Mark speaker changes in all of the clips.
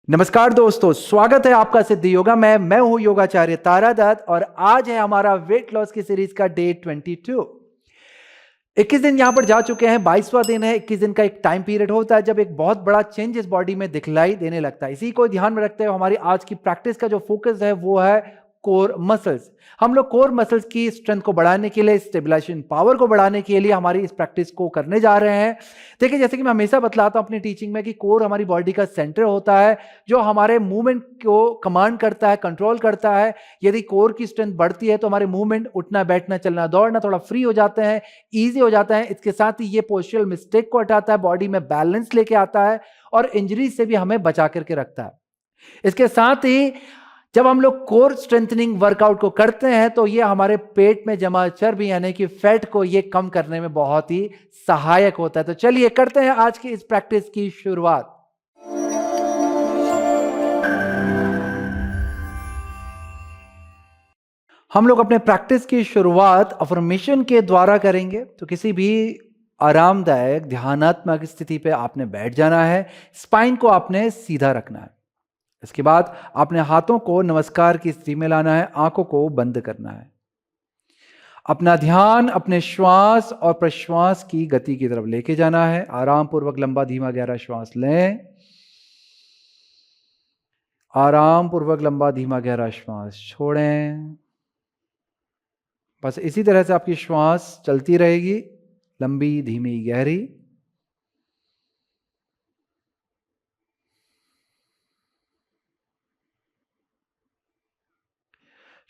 Speaker 1: नमस्कार दोस्तों, स्वागत है आपका सिद्ध योगा में। मैं हूं योगाचार्य तारा दत्त और आज है हमारा वेट लॉस की सीरीज का डे 22। 21 दिन यहां पर जा चुके हैं, 22वां दिन है। 21 दिन का एक टाइम पीरियड होता है जब एक बहुत बड़ा चेंज इस बॉडी में दिखलाई देने लगता है। इसी को ध्यान में रखते हुए हमारी आज की प्रैक्टिस का जो फोकस है वो है कोर मसल्स। हम लोग कोर मसल्स की स्ट्रेंथ को बढ़ाने के लिए, स्टेबलाइजेशन पावर को बढ़ाने के लिए हमारी इस प्रैक्टिस को करने जा रहे हैं। देखिए, जैसे कि मैं हमेशा बतलाता हूं अपनी टीचिंग में कि कोर हमारी बॉडी का सेंटर होता है जो हमारे मूवमेंट को कमांड करता है, कंट्रोल करता है। यदि कोर की स्ट्रेंथ बढ़ती है तो हमारे मूवमेंट, उठना, बैठना, चलना, दौड़ना थोड़ा फ्री हो जाते हैं, ईजी हो जाता है। इसके साथ ही ये पोस्चरल मिस्टेक को हटाता है, बॉडी में बैलेंस लेके आता है और इंजरी से भी हमें बचा करके रखता है। इसके साथ ही जब हम लोग कोर स्ट्रेंथनिंग वर्कआउट को करते हैं तो ये हमारे पेट में जमा चर्बी यानी कि फैट को ये कम करने में बहुत ही सहायक होता है। तो चलिए करते हैं आज की इस प्रैक्टिस की शुरुआत। हम लोग अपने प्रैक्टिस की शुरुआत अफर्मेशन के द्वारा करेंगे। तो किसी भी आरामदायक ध्यानात्मक स्थिति पे आपने बैठ जाना है, स्पाइन को आपने सीधा रखना है। इसके बाद अपने हाथों को नमस्कार की स्थिति में लाना है, आंखों को बंद करना है। अपना ध्यान अपने श्वास और प्रश्वास की गति की तरफ लेके जाना है। आराम पूर्वक लंबा धीमा गहरा श्वास लें, आराम पूर्वक लंबा धीमा गहरा श्वास छोड़ें। बस इसी तरह से आपकी श्वास चलती रहेगी, लंबी धीमी गहरी।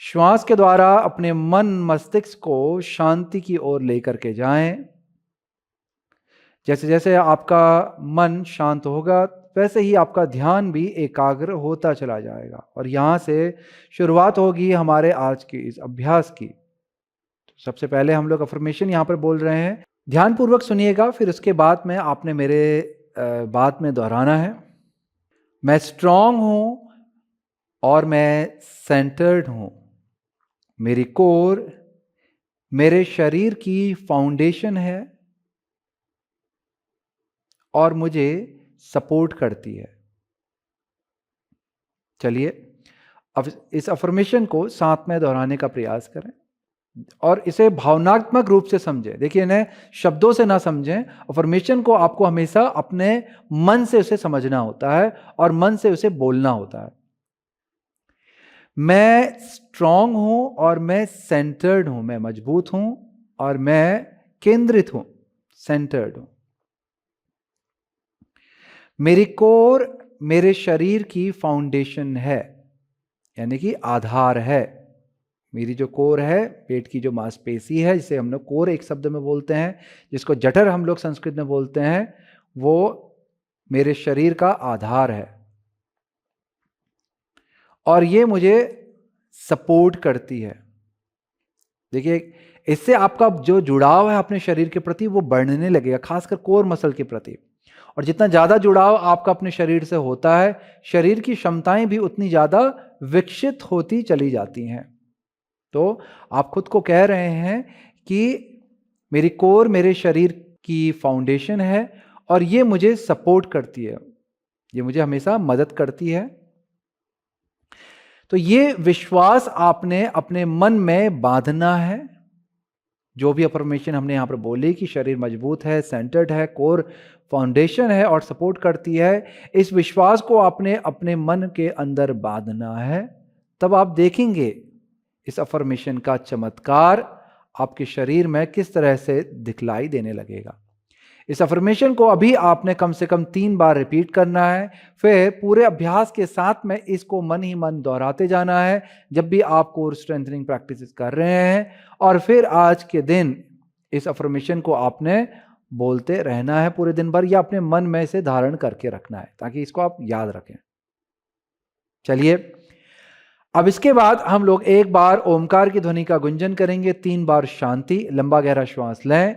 Speaker 1: श्वास के द्वारा अपने मन मस्तिष्क को शांति की ओर लेकर के जाएं। जैसे जैसे आपका मन शांत होगा वैसे ही आपका ध्यान भी एकाग्र होता चला जाएगा। और यहाँ से शुरुआत होगी हमारे आज के इस अभ्यास की। तो सबसे पहले हम लोग अफर्मेशन यहाँ पर बोल रहे हैं, ध्यानपूर्वक सुनिएगा। फिर उसके बाद में आपने मेरे बात में दोहराना है। मैं स्ट्रांग हूँ और मैं सेंटर्ड हूँ। मेरी कोर मेरे शरीर की फाउंडेशन है और मुझे सपोर्ट करती है। चलिए अब इस अफर्मेशन को साथ में दोहराने का प्रयास करें और इसे भावनात्मक रूप से समझें। देखिए, इन्हें शब्दों से ना समझें। अफर्मेशन को आपको हमेशा अपने मन से उसे समझना होता है और मन से उसे बोलना होता है। मैं स्ट्रांग हूं और मैं सेंटर्ड हूं। मैं मजबूत हूं और मैं केंद्रित हूं, सेंटर्ड हूं। मेरी कोर मेरे शरीर की फाउंडेशन है, यानी कि आधार है। मेरी जो कोर है, पेट की जो मांसपेशी है, जिसे हम लोग कोर एक शब्द में बोलते हैं, जिसको जठर हम लोग संस्कृत में बोलते हैं, वो मेरे शरीर का आधार है और ये मुझे सपोर्ट करती है। देखिए, इससे आपका जो जुड़ाव है अपने शरीर के प्रति वो बढ़ने लगेगा, खासकर कोर मसल के प्रति। और जितना ज़्यादा जुड़ाव आपका अपने शरीर से होता है, शरीर की क्षमताएं भी उतनी ज़्यादा विकसित होती चली जाती हैं। तो आप खुद को कह रहे हैं कि मेरी कोर मेरे शरीर की फाउंडेशन है और ये मुझे सपोर्ट करती है, ये मुझे हमेशा मदद करती है। तो ये विश्वास आपने अपने मन में बांधना है। जो भी अफर्मेशन हमने यहाँ पर बोली कि शरीर मजबूत है, सेंटर्ड है, कोर फाउंडेशन है और सपोर्ट करती है, इस विश्वास को आपने अपने मन के अंदर बांधना है। तब आप देखेंगे इस अफर्मेशन का चमत्कार आपके शरीर में किस तरह से दिखलाई देने लगेगा। इस अफर्मेशन को अभी आपने कम से कम 3 बार रिपीट करना है। फिर पूरे अभ्यास के साथ में इसको मन ही मन दोहराते जाना है जब भी आप कोर स्ट्रेंथनिंग प्रैक्टिस कर रहे हैं। और फिर आज के दिन इस अफर्मेशन को आपने बोलते रहना है पूरे दिन भर, या अपने मन में इसे धारण करके रखना है ताकि इसको आप याद रखें। चलिए, अब इसके बाद हम लोग एक बार ओमकार की ध्वनि का गुंजन करेंगे, 3 बार शांति, लंबा गहरा श्वास लें।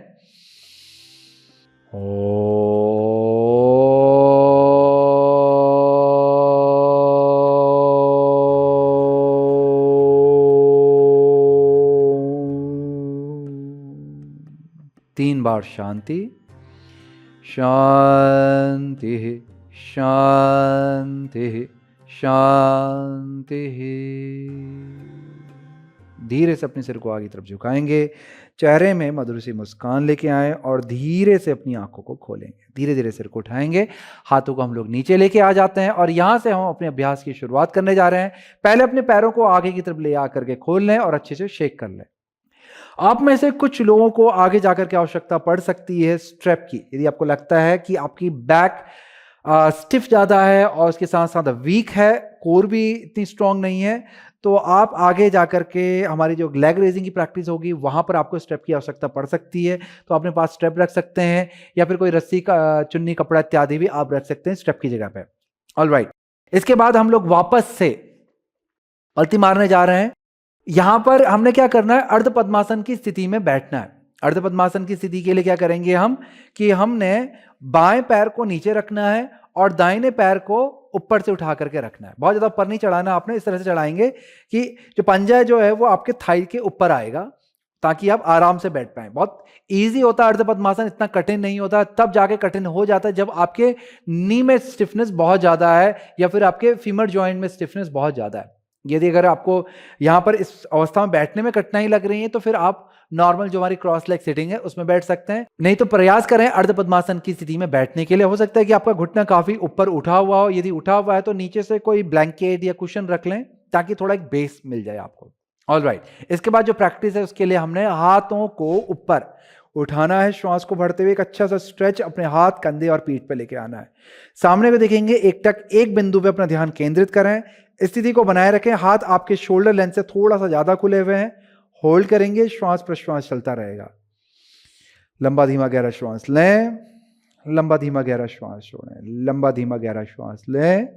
Speaker 1: तीन बार शांति, शांति, शांति शांति। धीरे से अपने सिर को आगे की तरफ झुकाएंगे, चेहरे में मधुर सी मुस्कान लेके आए और धीरे से अपनी आंखों को खोलेंगे। धीरे धीरे सिर को उठाएंगे, हाथों को हम लोग नीचे लेके आ जाते हैं और यहां से हम अपने अभ्यास की शुरुआत करने जा रहे हैं। पहले अपने पैरों को आगे की तरफ ले आकर के खोल लें और अच्छे से शेक कर लें। आप में से कुछ लोगों को आगे जाकर के आवश्यकता पड़ सकती है स्ट्रेप की। यदि आपको लगता है कि आपकी बैक स्टिफ ज़्यादा है और उसके साथ साथ वीक है, कोर भी इतनी स्ट्रांग नहीं है, तो आप आगे जाकर के हमारी जो लेग रेजिंग की प्रैक्टिस होगी वहाँ पर आपको स्ट्रेप की आवश्यकता पड़ सकती है। तो अपने पास स्ट्रेप रख सकते हैं या फिर कोई रस्सी का चुन्नी कपड़ा इत्यादि भी आप रख सकते हैं स्ट्रेप की जगह पे। ऑलराइट, इसके बाद हम लोग वापस से पलटी मारने जा रहे हैं। यहां पर हमने क्या करना है, अर्ध पद्मासन की स्थिति में बैठना है। अर्ध पद्मासन की स्थिति के लिए क्या करेंगे हम कि हमने बाएं पैर को नीचे रखना है और दाहिने पैर को ऊपर से उठा करके रखना है। बहुत ज्यादा ऊपर नहीं चढ़ाना, आपने इस तरह से चढ़ाएंगे कि जो पंजा जो है वो आपके थाई के ऊपर आएगा ताकि आप आराम से बैठ पाए। बहुत इजी होता है अर्ध पद्मासन, इतना कठिन नहीं होता। तब जाके कठिन हो जाता है जब आपके नी में स्टिफनेस बहुत ज्यादा है या फिर आपके फीमर जॉइंट में स्टिफनेस बहुत ज्यादा है। यदि अगर आपको यहां पर इस अवस्था में बैठने में कठिनाई लग रही है तो फिर आप नॉर्मल जो हमारी क्रॉस लेग सिटिंग है उसमें बैठ सकते हैं। नहीं तो प्रयास करें अर्ध पद्मासन की स्थिति में बैठने के लिए। हो सकता है कि आपका घुटना काफी ऊपर उठा हुआ हो, यदि उठा हुआ है तो नीचे से कोई ब्लैंकेट या कुशन रख लें ताकि थोड़ा एक बेस मिल जाए आपको। ऑलराइट, इसके बाद जो प्रैक्टिस है उसके लिए हमने हाथों को ऊपर उठाना है, श्वास को भरते हुए एक अच्छा सा स्ट्रेच अपने हाथ, कंधे और पीठ पे लेके आना है। सामने को देखेंगे, एकटक एक बिंदु पे अपना ध्यान केंद्रित करें। स्थिति को बनाए रखें, हाथ आपके शोल्डर लेंथ से थोड़ा सा ज्यादा खुले हुए हैं। होल्ड करेंगे, श्वास प्रश्वास चलता रहेगा। लंबा धीमा गहरा श्वास लें, लंबा धीमा गहरा श्वास छोड़ें, लंबा धीमा गहरा श्वास लें,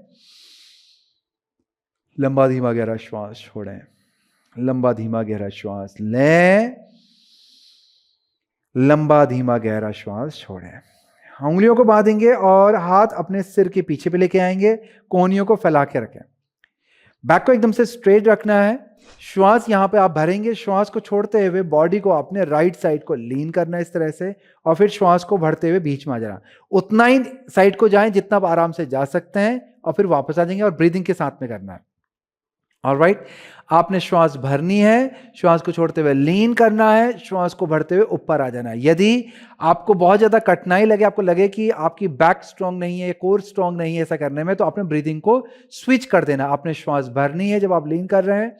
Speaker 1: लंबा धीमा गहरा श्वास छोड़ें, लंबा धीमा गहरा श्वास लें, लंबा धीमा गहरा श्वास छोड़ें। उंगलियों को बांधेंगे और हाथ अपने सिर के पीछे पे लेके आएंगे, कोहनियों को फैला के रखें। बैक को एकदम से स्ट्रेट रखना है। श्वास यहां पे आप भरेंगे, श्वास को छोड़ते हुए बॉडी को अपने राइट साइड को लीन करना है इस तरह से, और फिर श्वास को भरते हुए बीच में आ जाना। उतना ही साइड को जाएं जितना आप आराम से जा सकते हैं और फिर वापस आ जाएंगे और ब्रीदिंग के साथ में करना है। ऑलराइट, आपने श्वास भरनी है, श्वास को छोड़ते हुए लीन करना है, श्वास को भरते हुए ऊपर आ जाना है। यदि आपको बहुत ज्यादा कठिनाई लगे, आपको लगे कि आपकी बैक स्ट्रांग नहीं है, कोर स्ट्रांग नहीं है ऐसा करने में, तो आपने ब्रीदिंग को स्विच कर देना। आपने श्वास भरनी है जब आप लीन कर रहे हैं,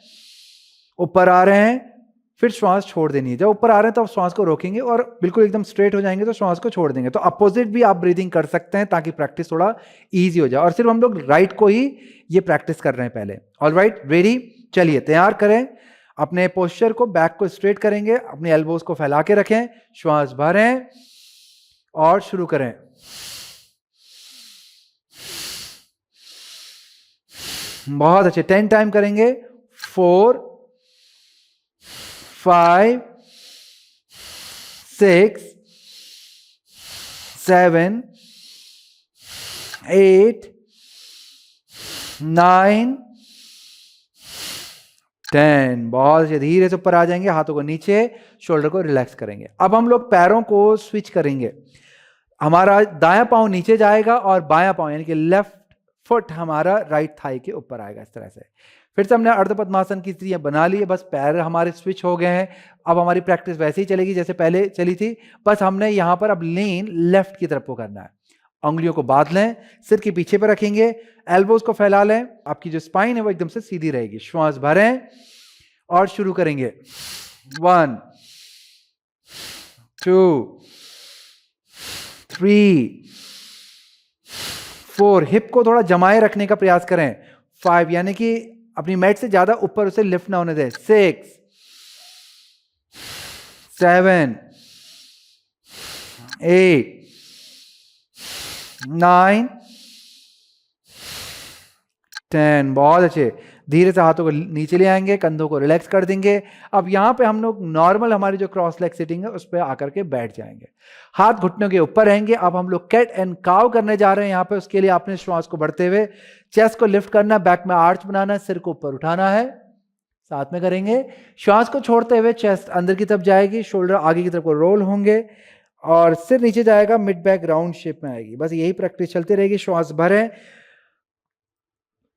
Speaker 1: ऊपर आ रहे हैं, फिर श्वास छोड़ देनी है। जब ऊपर आ रहे हैं तो आप श्वास को रोकेंगे और बिल्कुल एकदम स्ट्रेट हो जाएंगे तो श्वास को छोड़ देंगे। तो अपोजिट भी आप ब्रीदिंग कर सकते हैं ताकि प्रैक्टिस थोड़ा इजी हो जाए। और सिर्फ हम लोग राइट को ही ये प्रैक्टिस कर रहे हैं पहले। ऑलराइट, रेडी, चलिए तैयार करें अपने पोस्चर को। बैक को स्ट्रेट करेंगे, अपने एल्बोज को फैला के रखें, श्वास भरें और शुरू करें। बहुत अच्छे, 10 टाइम करेंगे। 4 5 6 7 8 9 10। बहुत अच्छे, धीरे से ऊपर आ जाएंगे, हाथों को नीचे, शोल्डर को रिलैक्स करेंगे। अब हम लोग पैरों को स्विच करेंगे। हमारा दायां पांव नीचे जाएगा और बायां पांव यानी कि लेफ्ट फुट हमारा राइट थाई के ऊपर आएगा इस तरह से। फिर से हमने अर्ध पद्मासन की स्थिति बना ली है, बस पैर हमारे स्विच हो गए हैं। अब हमारी प्रैक्टिस वैसे ही चलेगी जैसे पहले चली थी, बस हमने यहां पर अब लीन लेफ्ट की तरफ को करना है। उंगलियों को बांध लें, सिर के पीछे पर रखेंगे, एल्बोज को फैला लें, आपकी जो स्पाइन है वो एकदम से सीधी रहेगी। श्वास भरें और शुरू करेंगे। 1 2 3 4। हिप को थोड़ा जमाए रखने का प्रयास करें। 5 यानी कि अपनी मैट से ज्यादा ऊपर उसे लिफ्ट ना होने दें। 6 7 8 9 10। बहुत अच्छे, धीरे से हाथों को नीचे ले आएंगे, कंधों को रिलैक्स कर देंगे। अब यहां पे हम लोग नॉर्मल हमारी जो क्रॉस लेग सिटिंग है उस पर आकर के बैठ जाएंगे, हाथ घुटनों के ऊपर रहेंगे। अब हम लोग कैट एंड काउ करने जा रहे हैं। यहां पे उसके लिए आपने श्वास को बढ़ते हुए चेस्ट को लिफ्ट करना, बैक में आर्च बनाना है, सिर को ऊपर उठाना है। साथ में करेंगे, श्वास को छोड़ते हुए चेस्ट अंदर की तरफ जाएगी, शोल्डर आगे की तरफ को रोल होंगे और सिर नीचे जाएगा, मिड बैक राउंड शेप में आएगी। बस यही प्रैक्टिस चलती रहेगी। श्वास भरें,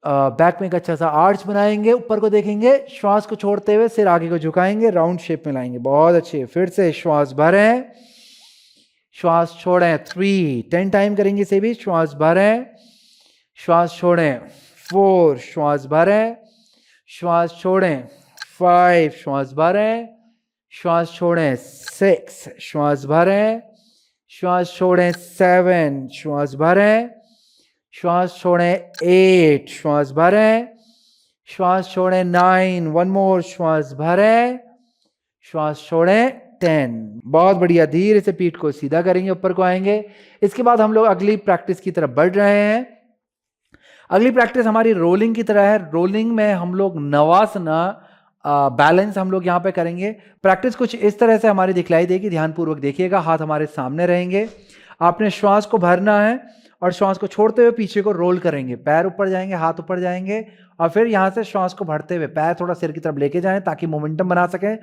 Speaker 1: बैक में एक अच्छा सा आर्च बनाएंगे, ऊपर को देखेंगे, श्वास को छोड़ते हुए सिर आगे को झुकाएंगे, राउंड शेप में लाएंगे। बहुत अच्छे। फिर से श्वास भरें, श्वास छोड़ें, 10 टाइम करेंगे इसे भी। श्वास भरें, श्वास छोड़ें, 4, श्वास भरें, श्वास छोड़ें, 5, श्वास भरें, श्वास छोड़ें, 6, श्वास भरें, श्वास छोड़ें, 7, श्वास भरें, श्वास छोड़ें, 8, श्वास भरें, श्वास छोड़ें, 9, 1 मोर, श्वास भरें, श्वास छोड़ें, 10। बहुत बढ़िया। धीरे से पीठ को सीधा करेंगे, ऊपर को आएंगे। इसके बाद हम लोग अगली प्रैक्टिस की तरफ बढ़ रहे हैं। अगली प्रैक्टिस हमारी रोलिंग की तरह है। रोलिंग में हम लोग नवासना बैलेंस हम लोग यहाँ पे करेंगे। प्रैक्टिस कुछ इस तरह से हमारी दिखलाई देगी, ध्यानपूर्वक देखिएगा। हाथ हमारे सामने रहेंगे, आपने श्वास को भरना है और श्वास को छोड़ते हुए पीछे को रोल करेंगे। पैर ऊपर जाएंगे, हाथ ऊपर जाएंगे और फिर यहाँ से श्वास को भरते हुए पैर थोड़ा सिर की तरफ लेके जाएं ताकि मोमेंटम बना सकें।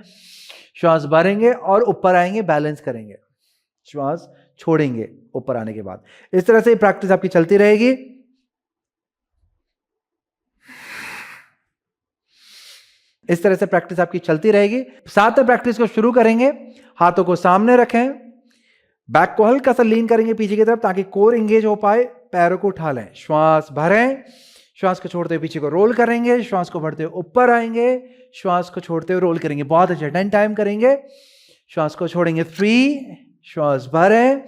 Speaker 1: श्वास भरेंगे और ऊपर आएंगे, बैलेंस करेंगे, श्वास छोड़ेंगे ऊपर आने के बाद। इस तरह से प्रैक्टिस आपकी चलती रहेगी। इस तरह से प्रैक्टिस आपकी चलती रहेगी। साथ में प्रैक्टिस को शुरू करेंगे। हाथों को सामने रखें, बैक को हल्का सा लीन करेंगे पीछे की तरफ ताकि कोर एंगेज हो पाए। पैरों को उठा लें, श्वास भरें, श्वास को छोड़ते हुए पीछे को रोल करेंगे, श्वास को भरते हुए ऊपर आएंगे, श्वास को छोड़ते हुए रोल करेंगे। बहुत अच्छे। 10 टाइम करेंगे। श्वास को छोड़ेंगे, 3, श्वास भरें,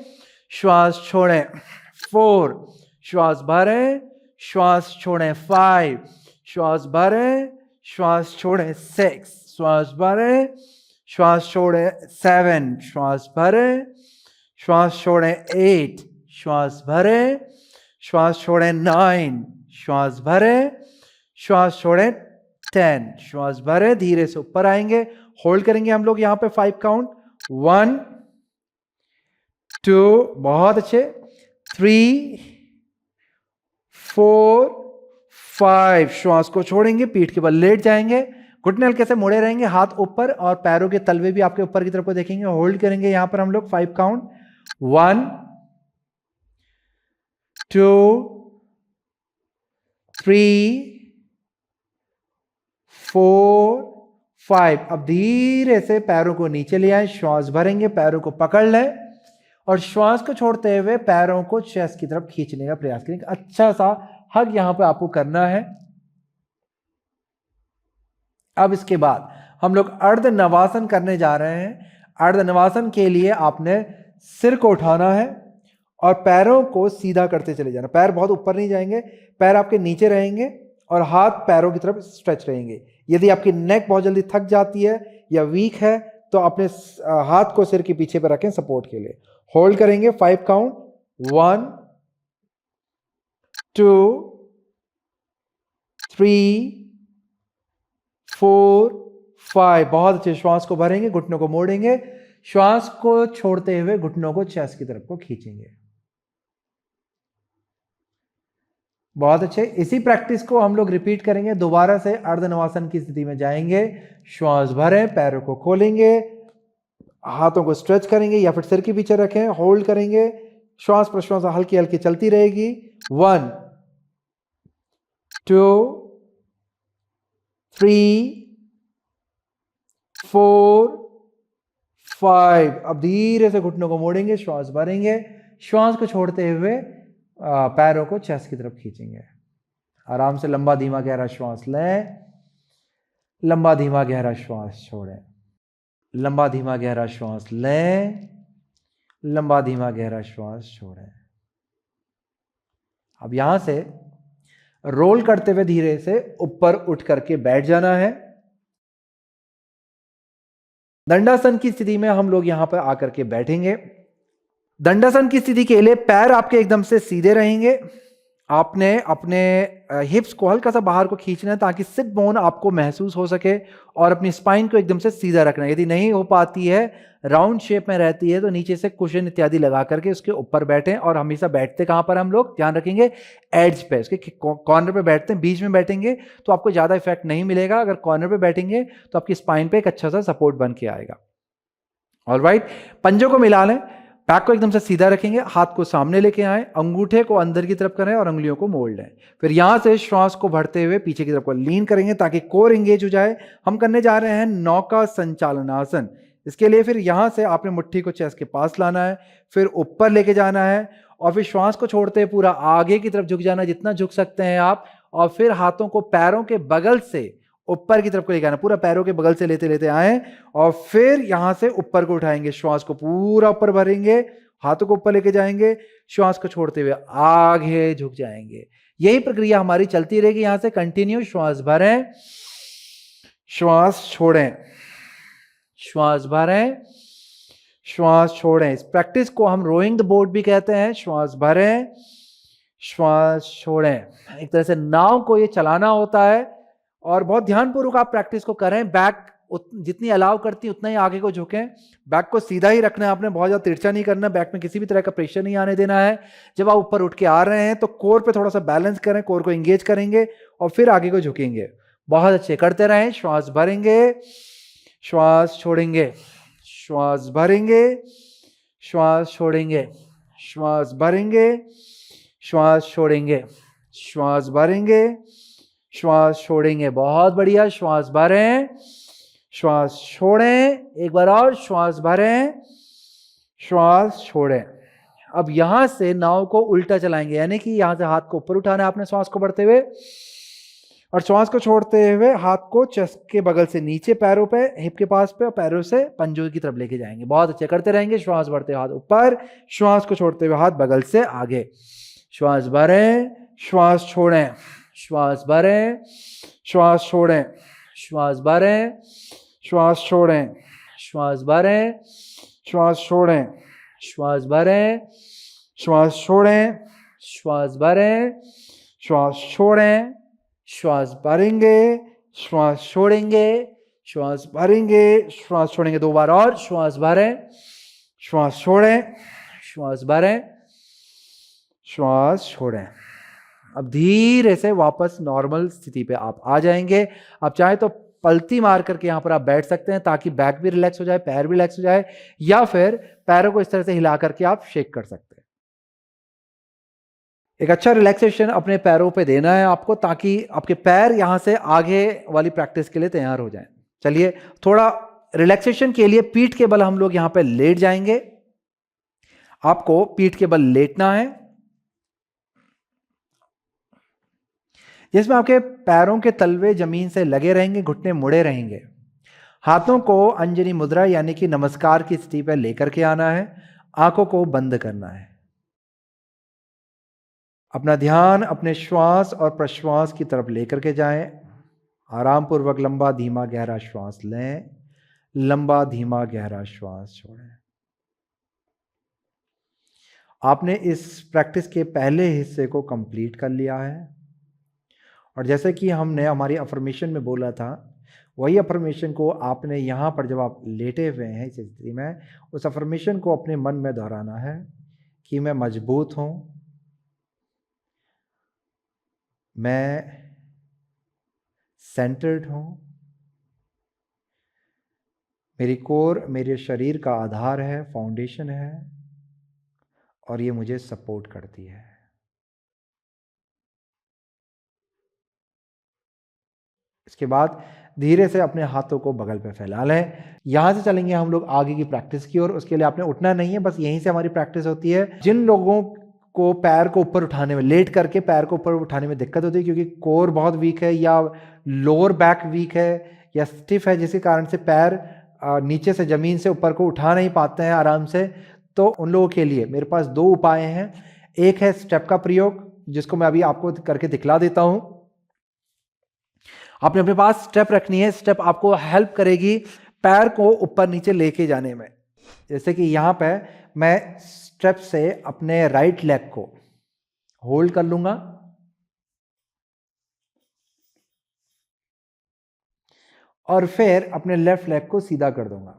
Speaker 1: श्वास छोड़ें, 4, श्वास भरें, श्वास छोड़ें, 5, श्वास भरें, श्वास छोड़ें, 6, श्वास भरें, श्वास छोड़ें, 7, श्वास भरें, श्वास छोड़ें, 8, श्वास भरें, श्वास छोड़ें, 9, श्वास भरें, श्वास छोड़ें, 10, श्वास भरें। धीरे से ऊपर आएंगे, होल्ड करेंगे हम लोग यहाँ पे 5 काउंट। 1, 2, बहुत अच्छे, 3, 4, 5, श्वास को छोड़ेंगे, पीठ के बल लेट जाएंगे, घुटने हल्के से मुड़े रहेंगे, हाथ ऊपर और पैरों के तलवे भी आपके ऊपर की तरफ को देखेंगे। होल्ड करेंगे यहां पर हम लोग 5 काउंट। 1, 2, 3, 4, 5। अब धीरे से पैरों को नीचे ले आए, श्वास भरेंगे, पैरों को पकड़ लें और श्वास को छोड़ते हुए पैरों को चेस्ट की तरफ खींचने का प्रयास करेंगे। अच्छा सा हग यहां पे आपको करना है। अब इसके बाद हम लोग अर्ध नवासन करने जा रहे हैं। अर्ध नवासन के लिए आपने सिर को उठाना है और पैरों को सीधा करते चले जाना। पैर बहुत ऊपर नहीं जाएंगे, पैर आपके नीचे रहेंगे और हाथ पैरों की तरफ स्ट्रेच रहेंगे। यदि आपकी नेक बहुत जल्दी थक जाती है या वीक है तो अपने हाथ को सिर के पीछे पर रखें सपोर्ट के लिए। होल्ड करेंगे 5 काउंट। 1, 2, 3, 4, 5। बहुत अच्छे। श्वास को भरेंगे, घुटनों को मोड़ेंगे, श्वास को छोड़ते हुए घुटनों को चेस्ट की तरफ को खींचेंगे। बहुत अच्छे। इसी प्रैक्टिस को हम लोग रिपीट करेंगे। दोबारा से अर्धनवासन की स्थिति में जाएंगे, श्वास भरें, पैरों को खोलेंगे, हाथों को स्ट्रेच करेंगे या फिर सिर के पीछे रखें, होल्ड करेंगे, श्वास प्रश्वास हल्की हल्की चलती रहेगी। 1, 2, 3, 4, 5। अब धीरे से घुटनों को मोड़ेंगे, श्वास भरेंगे, श्वास को छोड़ते हुए पैरों को चेस्ट की तरफ खींचेंगे। आराम से लंबा धीमा गहरा श्वास लें, लंबा धीमा गहरा श्वास छोड़ें, लंबा धीमा गहरा श्वास लें, लंबा धीमा गहरा श्वास छोड़ें। अब यहां से रोल करते हुए धीरे से ऊपर उठ करके बैठ जाना है। दंडासन की स्थिति में हम लोग यहां पर आकर के बैठेंगे। दंडासन की स्थिति के लिए पैर आपके एकदम से सीधे रहेंगे। आपने अपने हिप्स को हल्का सा बाहर को खींचना है ताकि सिट बोन आपको महसूस हो सके और अपनी स्पाइन को एकदम से सीधा रखना है। यदि नहीं हो पाती है, राउंड शेप में रहती है, तो नीचे से कुशन इत्यादि लगा करके उसके ऊपर बैठें। और हमेशा बैठते कहां पर हम लोग ध्यान रखेंगे, एड्ज पे, उसके कॉर्नर पे बैठते हैं। बीच में बैठेंगे तो आपको ज्यादा इफेक्ट नहीं मिलेगा। अगर कॉर्नर पे बैठेंगे तो आपकी स्पाइन पे एक अच्छा सा सपोर्ट बन के आएगा। ऑलराइट, पंजों को मिला लें। बैक को एकदम से सीधा रखेंगे, हाथ को सामने लेके आए, अंगूठे को अंदर की तरफ करें और उंगलियों को मोड़ लें। फिर यहां से श्वास को भरते हुए पीछे की तरफ को लीन करेंगे ताकि कोर एंगेज हो जाए। हम करने जा रहे हैं नौका संचालनासन। इसके लिए फिर यहां से आपने मुट्ठी को चेस्ट के पास लाना है, फिर ऊपर लेके जाना है और फिर श्वास को छोड़ते हुए पूरा आगे की तरफ झुक जाना, जितना झुक सकते हैं आप, और फिर हाथों को पैरों के बगल से ऊपर की तरफ को लेके आना, पूरा पैरों के बगल से लेते लेते आए और फिर यहां से ऊपर को उठाएंगे, श्वास को पूरा ऊपर भरेंगे, हाथों को ऊपर लेके जाएंगे, श्वास को छोड़ते हुए आगे झुक जाएंगे। यही प्रक्रिया हमारी चलती रहेगी यहां से कंटिन्यू। श्वास भरें, श्वास छोड़ें, श्वास भरें, श्वास छोड़ें। इस प्रैक्टिस को हम रोइंग द बोट भी कहते हैं। श्वास भरें, श्वास छोड़ें। एक तरह से नाव को ये चलाना होता है और बहुत ध्यानपूर्वक आप प्रैक्टिस को करें। बैक जितनी अलाउ करती उतना ही आगे को झुकें। बैक को सीधा ही रखना है आपने, बहुत ज्यादा तिरछा नहीं करना, बैक में किसी भी तरह का प्रेशर नहीं आने देना है। जब आप ऊपर उठ के आ रहे हैं तो कोर पे थोड़ा सा बैलेंस करें, कोर को एंगेज करेंगे और फिर आगे को झुकेंगे। बहुत अच्छे करते रहें। श्वास भरेंगे, श्वास छोड़ेंगे, श्वास भरेंगे, श्वास छोड़ेंगे, श्वास भरेंगे, श्वास छोड़ेंगे, श्वास भरेंगे, श्वास छोड़ेंगे। बहुत बढ़िया। श्वास भरें, श्वास छोड़ें, एक बार और श्वास भरें, श्वास छोड़ें। अब यहां से नाव को उल्टा चलाएंगे, यानी कि यहां से हाथ को ऊपर उठाना है आपने श्वास को बढ़ते हुए, और श्वास को छोड़ते हुए हाथ को चेस्ट के बगल से नीचे पैरों पे, हिप के पास पे, और पैरों से पंजों की तरफ लेके जाएंगे। बहुत अच्छे करते रहेंगे। श्वास बढ़ते हाथ ऊपर, श्वास को छोड़ते हुए हाथ बगल से आगे। श्वास भरें, श्वास छोड़ें, श्वास भरें, श्वास छोड़ें, श्वास भरें, श्वास छोड़ें, श्वास भरें, श्वास छोड़ें, श्वास भरें, श्वास छोड़ें, श्वास भरें, श्वास छोड़ें, श्वास भरेंगे, श्वास छोड़ेंगे, श्वास भरेंगे, श्वास छोड़ेंगे। दो बार और। श्वास भरें, श्वास छोड़ें, श्वास भरें, श्वास छोड़ें। अब धीरे से वापस नॉर्मल स्थिति पे आप आ जाएंगे। आप चाहे तो पलती मार करके यहां पर आप बैठ सकते हैं ताकि बैक भी रिलैक्स हो जाए, पैर भी रिलैक्स हो जाए, या फिर पैरों को इस तरह से हिला करके आप शेक कर सकते हैं। एक अच्छा रिलैक्सेशन अपने पैरों पे देना है आपको ताकि आपके पैर यहां से आगे वाली प्रैक्टिस के लिए तैयार हो जाएं। चलिए, थोड़ा रिलैक्सेशन के लिए पीठ के बल हम लोग यहां पे लेट जाएंगे। आपको पीठ के बल लेटना है, जिसमें आपके पैरों के तलवे जमीन से लगे रहेंगे, घुटने मुड़े रहेंगे। हाथों को अंजनी मुद्रा यानी कि नमस्कार की स्थिति पर लेकर के आना है। आंखों को बंद करना है। अपना ध्यान अपने श्वास और प्रश्वास की तरफ लेकर के जाएं। आराम पूर्वक लंबा धीमा गहरा श्वास लें, लंबा धीमा गहरा श्वास छोड़ें। आपने इस प्रैक्टिस के पहले हिस्से को कंप्लीट कर लिया है, और जैसे कि हमने हमारी अफर्मेशन में बोला था, वही अफर्मेशन को आपने यहाँ पर जब आप लेटे हुए हैं इस स्थिति में, उस अफर्मेशन को अपने मन में दोहराना है कि मैं मजबूत हूँ, मैं सेंटर्ड हूँ, मेरी कोर मेरे शरीर का आधार है, फाउंडेशन है, और ये मुझे सपोर्ट करती है। इसके बाद धीरे से अपने हाथों को बगल पे फैला लें। यहां से चलेंगे हम लोग आगे की प्रैक्टिस की ओर। उसके लिए आपने उठना नहीं है, बस यहीं से हमारी प्रैक्टिस होती है। जिन लोगों को पैर को ऊपर उठाने में, लेट करके पैर को ऊपर उठाने में दिक्कत होती है क्योंकि कोर बहुत वीक है या लोअर बैक वीक है या स्टिफ है, जिसके कारण से पैर नीचे से जमीन से ऊपर को उठा नहीं पाते हैं आराम से, तो उन लोगों के लिए मेरे पास दो उपाय हैं। एक है स्टेप का प्रयोग, जिसको मैं अभी आपको करके दिखला देता हूं। आपने अपने पास स्टेप रखनी है। स्टेप आपको हेल्प करेगी पैर को ऊपर नीचे लेके जाने में। जैसे कि यहां पे मैं स्टेप से अपने राइट लेग को होल्ड कर लूंगा और फिर अपने लेफ्ट लेग को सीधा कर दूंगा।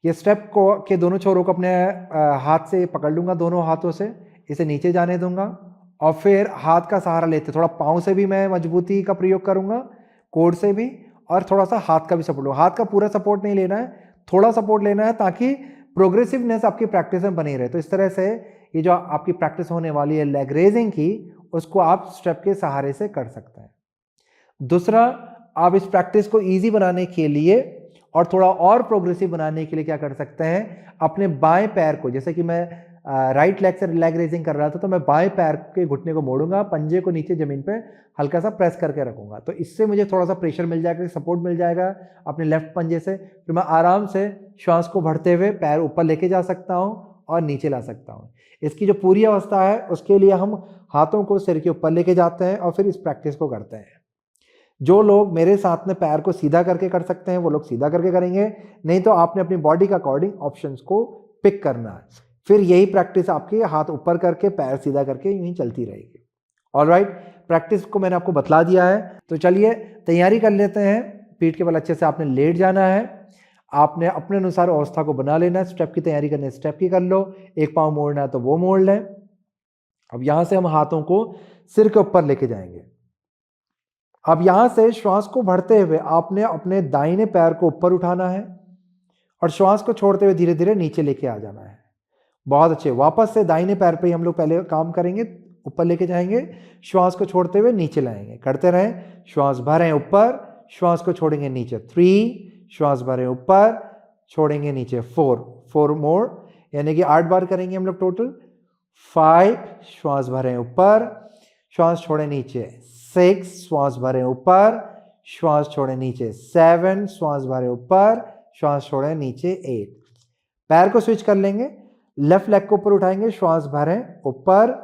Speaker 1: ये स्टेप को के दोनों छोरों को अपने हाथ से पकड़ लूंगा, दोनों हाथों से इसे नीचे जाने दूंगा, और फिर हाथ का सहारा लेते थोड़ा पांव से भी मैं मजबूती का प्रयोग करूंगा, कोर से भी, और थोड़ा सा हाथ का भी सपोर्ट लूंगा। हाथ का पूरा सपोर्ट नहीं लेना है, थोड़ा सपोर्ट लेना है ताकि प्रोग्रेसिवनेस आपकी प्रैक्टिस में बनी रहे। तो इस तरह से ये जो आपकी प्रैक्टिस होने वाली है लेग रेजिंग की, उसको आप स्टेप के सहारे से कर सकते हैं। दूसरा, आप इस प्रैक्टिस को इजी बनाने के लिए और थोड़ा और प्रोग्रेसिव बनाने के लिए क्या कर सकते हैं, अपने बाएं पैर को, जैसे कि मैं राइट लेग से लेग रेजिंग कर रहा था, तो मैं बाएं पैर के घुटने को मोड़ूंगा, पंजे को नीचे जमीन पे हल्का सा प्रेस करके रखूंगा। तो इससे मुझे थोड़ा सा प्रेशर मिल जाएगा, सपोर्ट मिल जाएगा अपने लेफ्ट पंजे से। फिर मैं आराम से श्वास को भरते हुए पैर ऊपर लेके जा सकता हूँ और नीचे ला सकता हूँ। इसकी जो पूरी अवस्था है उसके लिए हम हाथों को सिर के ऊपर लेके जाते हैं और फिर इस प्रैक्टिस को करते हैं। जो लोग मेरे साथ में पैर को सीधा करके कर सकते हैं वो लोग सीधा करके करेंगे, नहीं तो आपने अपनी बॉडी के अकॉर्डिंग ऑप्शंस को पिक करना है। फिर यही प्रैक्टिस आपकी हाथ ऊपर करके पैर सीधा करके यूं ही चलती रहेगी। ऑलराइट, प्रैक्टिस को मैंने आपको बतला दिया है, तो चलिए तैयारी कर लेते हैं। पीठ के बल अच्छे से आपने लेट जाना है, आपने अपने अनुसार अवस्था को बना लेना है। स्टेप की तैयारी करनी है स्टेप की कर लो, एक पाँव मोड़ना है तो वो मोड़ लें। अब यहां से हम हाथों को सिर के ऊपर लेके जाएंगे। अब यहां से श्वास को भरते हुए आपने अपने दाहिने पैर को ऊपर उठाना है और श्वास को छोड़ते हुए धीरे धीरे नीचे लेके आ जाना है। बहुत अच्छे, वापस से दाहिने पैर पे हम लोग पहले काम करेंगे, ऊपर लेके जाएंगे, श्वास को छोड़ते हुए नीचे लाएंगे, करते रहें। श्वास भरें ऊपर, श्वास को छोड़ेंगे नीचे, 3, श्वास भरें ऊपर, छोड़ेंगे नीचे, 4 मोर, यानी कि 8 बार करेंगे हम लोग टोटल। 5, श्वास भरें ऊपर, श्वास छोड़ें नीचे, 6, श्वास भरें ऊपर, श्वास छोड़ें नीचे, 7, श्वास भरें ऊपर, श्वास छोड़ें नीचे, 8। पैर को स्विच कर लेंगे, लेफ्ट लेग को ऊपर उठाएंगे, श्वास भरें ऊपर,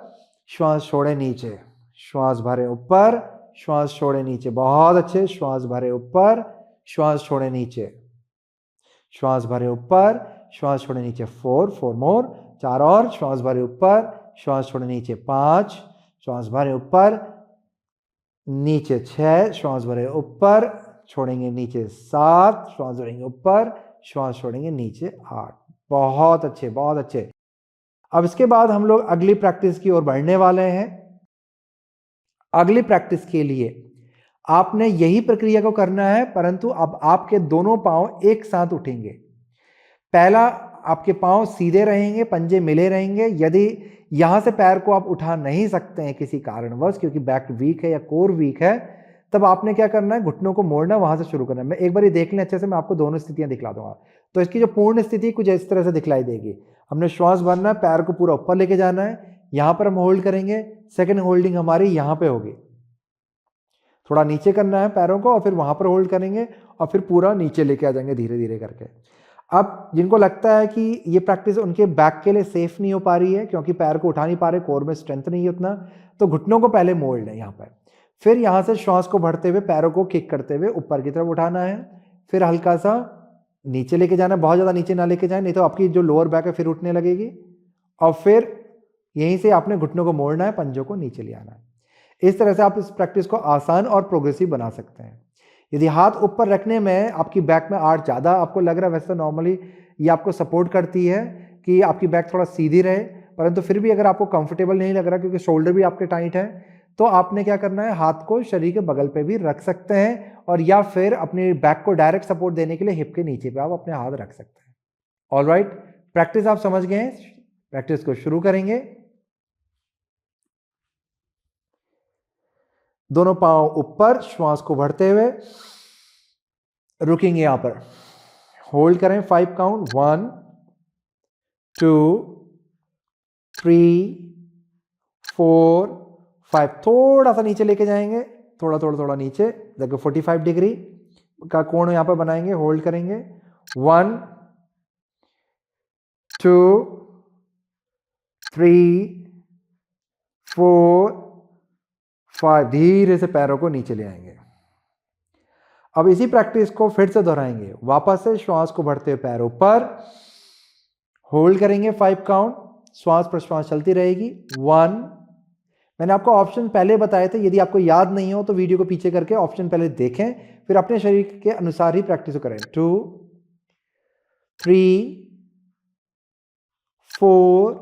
Speaker 1: श्वास छोड़ें नीचे, श्वास भरें ऊपर, श्वास छोड़ें नीचे, बहुत अच्छे, श्वास भरें ऊपर, श्वास छोड़ें नीचे, श्वास भरें ऊपर, श्वास छोड़ें नीचे, 4 मोर, 4 और, श्वास भरें ऊपर, श्वास छोड़ें नीचे, 5, श्वास भरें ऊपर, नीचे, 6, श्वास भरें ऊपर, छोड़ेंगे नीचे, 7, श्वास भरेंगे ऊपर, श्वास छोड़ेंगे नीचे, 8। बहुत अच्छे, बहुत अच्छे। अब इसके बाद हम लोग अगली प्रैक्टिस की ओर बढ़ने वाले हैं। अगली प्रैक्टिस के लिए आपने यही प्रक्रिया को करना है, परंतु अब आपके दोनों पांव एक साथ उठेंगे। पहला, आपके पांव सीधे रहेंगे, पंजे मिले रहेंगे। यदि यहां से पैर को आप उठा नहीं सकते हैं किसी कारणवश, क्योंकि बैक वीक है या कोर वीक है, तब आपने क्या करना है, घुटनों को मोड़ना, वहां से शुरू करना है। मैं एक बार ये देख लें अच्छे से, मैं आपको दोनों स्थितियां दिखला दूंगा। तो इसकी जो पूर्ण स्थिति कुछ इस तरह से दिखलाई देगी। हमने श्वास भरना है, पैर को पूरा ऊपर लेके जाना है, यहां पर हम होल्ड करेंगे। सेकेंड होल्डिंग हमारी यहां पे होगी, थोड़ा नीचे करना है पैरों को और फिर वहां पर होल्ड करेंगे और फिर पूरा नीचे लेके आ जाएंगे धीरे धीरे करके। अब जिनको लगता है कि ये प्रैक्टिस उनके बैक के लिए सेफ नहीं हो पा रही है क्योंकि पैर को उठा नहीं पा रहे, कोर में स्ट्रेंथ नहीं है उतना, तो घुटनों को पहले मोड़ लें यहाँ पर। फिर यहाँ से श्वास को भरते हुए पैरों को किक करते हुए ऊपर की तरफ उठाना है, फिर हल्का सा नीचे लेके जाना है, बहुत ज़्यादा नीचे ना लेके जाए नहीं तो आपकी जो लोअर बैक है फिर उठने लगेगी। और फिर यहीं से आपने घुटनों को मोड़ना है, पंजों को नीचे ले आना है। इस तरह से आप इस प्रैक्टिस को आसान और प्रोग्रेसिव बना सकते हैं। यदि हाथ ऊपर रखने में आपकी बैक में आर्च ज़्यादा आपको लग रहा है, वैसे तो नॉर्मली ये आपको सपोर्ट करती है कि आपकी बैक थोड़ा सीधी रहे, परंतु फिर भी अगर आपको कंफर्टेबल नहीं लग रहा क्योंकि शोल्डर भी आपके टाइट है, तो आपने क्या करना है, हाथ को शरीर के बगल पे भी रख सकते हैं और या फिर अपने बैक को डायरेक्ट सपोर्ट देने के लिए हिप के नीचे पे आप अपने हाथ रख सकते हैं। ऑलराइट, प्रैक्टिस आप समझ गए हैं, प्रैक्टिस को शुरू करेंगे। दोनों पांव ऊपर, श्वास को भरते हुए रुकेंगे, यहां पर होल्ड करें, 5 काउंट, 1 2 3 4 5। थोड़ा सा नीचे लेके जाएंगे, थोड़ा थोड़ा थोड़ा नीचे, देखो 45 डिग्री का कोण यहां पर बनाएंगे, होल्ड करेंगे, 1 2 3 4 5। धीरे से पैरों को नीचे ले आएंगे। अब इसी प्रैक्टिस को फिर से दोहराएंगे, वापस से श्वास को भरते हुए पैर ऊपर, होल्ड करेंगे 5 काउंट, श्वास प्रश्वास चलती रहेगी, 1। मैंने आपको ऑप्शन पहले बताए थे, यदि आपको याद नहीं हो तो वीडियो को पीछे करके ऑप्शन पहले देखें, फिर अपने शरीर के अनुसार ही प्रैक्टिस करें। 2 3 4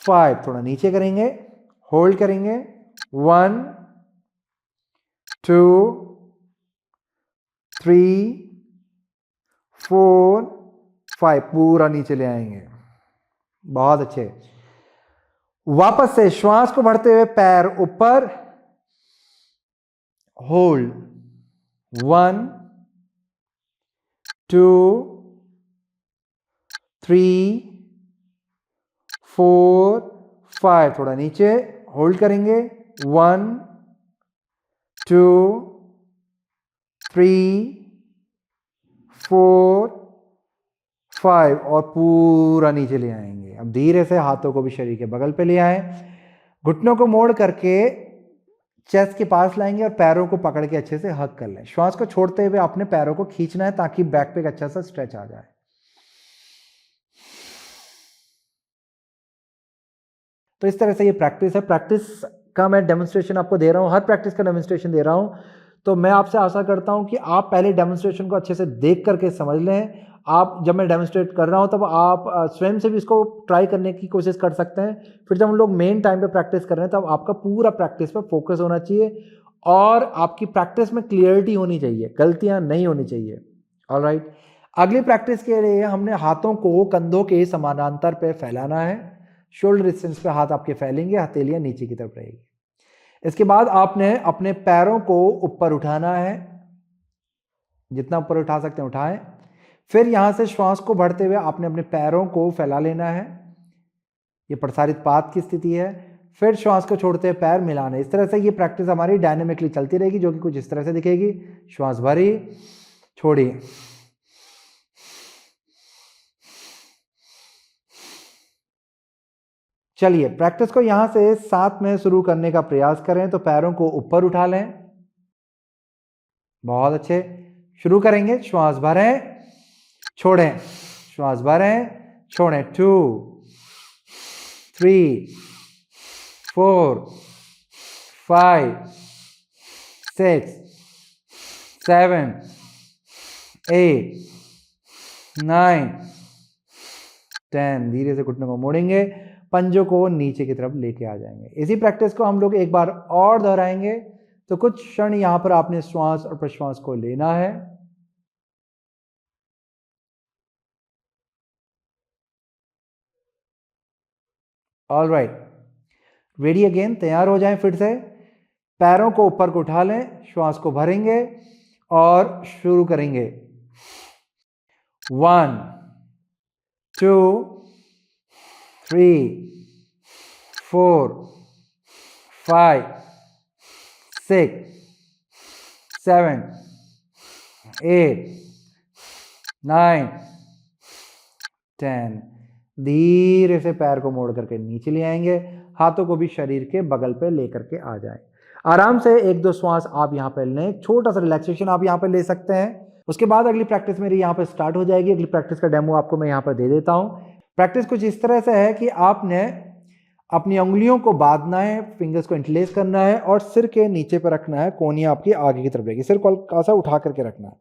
Speaker 1: 5। थोड़ा नीचे करेंगे, होल्ड करेंगे, 1 2 3 4 5, पूरा नीचे ले आएंगे, बहुत अच्छे। वापस से श्वास को भरते हुए पैर ऊपर, होल्ड, 1 2 3 4 5, थोड़ा नीचे होल्ड करेंगे, 1 2 3 4 5 और पूरा नीचे ले आएंगे। अब धीरे से हाथों को भी शरीर के बगल पे ले आए, घुटनों को मोड़ करके चेस्ट के पास लाएंगे और पैरों को पकड़ के अच्छे से हग कर लें। श्वास को छोड़ते हुए अपने पैरों को खींचना है ताकि बैक पे एक अच्छा सा स्ट्रेच आ जाए। तो इस तरह से ये प्रैक्टिस है। प्रैक्टिस का मैं डेमोन्स्ट्रेशन आपको दे रहा हूँ, हर प्रैक्टिस का डेमोन्स्ट्रेशन दे रहा हूँ। तो मैं आपसे आशा करता हूँ कि आप पहले डेमोन्स्ट्रेशन को अच्छे से देख करके समझ लें। आप जब मैं डेमोन्स्ट्रेट कर रहा हूँ तब आप स्वयं से भी इसको ट्राई करने की कोशिश कर सकते हैं। फिर जब हम लोग मेन टाइम पे प्रैक्टिस कर रहे हैं तब आपका पूरा प्रैक्टिस पे फोकस होना चाहिए और आपकी प्रैक्टिस में क्लियरिटी होनी चाहिए, गलतियाँ नहीं होनी चाहिए। ऑलराइट, अगली प्रैक्टिस के लिए हमने हाथों को कंधों के समानांतर पे फैलाना है। शोल्डर डिस्टेंस पे हाथ आपके फैलेंगे, हथेलियां नीचे की तरफ रहेगी। इसके बाद आपने अपने पैरों को ऊपर उठाना है, जितना ऊपर उठा सकते हैं उठाएं। फिर यहां से श्वास को बढ़ते हुए आपने अपने पैरों को फैला लेना है, ये प्रसारित पाद की स्थिति है। फिर श्वास को छोड़ते हुए पैर मिलाने। इस तरह से ये प्रैक्टिस हमारी डायनेमिकली चलती रहेगी, जो कि कुछ इस तरह से दिखेगी। श्वास भरी, छोड़ी, चलिए प्रैक्टिस को यहां से साथ में शुरू करने का प्रयास करें। तो पैरों को ऊपर उठा लें, बहुत अच्छे। शुरू करेंगे, श्वास भरें, छोड़ें, श्वास भरें, छोड़ें। 2 3 4 5 6 7 8 9 10। धीरे से घुटनों को मोड़ेंगे, पंजों को नीचे की तरफ लेके आ जाएंगे। इसी प्रैक्टिस को हम लोग एक बार और दोहराएंगे। तो कुछ क्षण यहां पर आपने श्वास और प्रश्वास को लेना है। ऑल राइट, रेडी अगेन, तैयार हो जाएं फिर से। पैरों को ऊपर को उठा लें, श्वास को भरेंगे और शुरू करेंगे। 1 2 3 4 5 6 7 8 9 10। धीरे से पैर को मोड़ करके नीचे ले आएंगे, हाथों को भी शरीर के बगल पे लेकर के आ जाए। आराम से 1-2 श्वास आप यहाँ पे लें, छोटा सा रिलैक्सेशन आप यहाँ पे ले सकते हैं। उसके बाद अगली प्रैक्टिस मेरी यहाँ पे स्टार्ट हो जाएगी। अगली प्रैक्टिस का डेमो आपको मैं यहाँ पर दे देता हूँ। प्रैक्टिस कुछ इस तरह से है कि आपने अपनी उंगलियों को बांधना है, फिंगर्स को इंटरलेस करना है और सिर के नीचे पर रखना है, कोहनी आपकी आगे की तरफ रहेगी, सिर को हल्का सा उठा करके रखना है।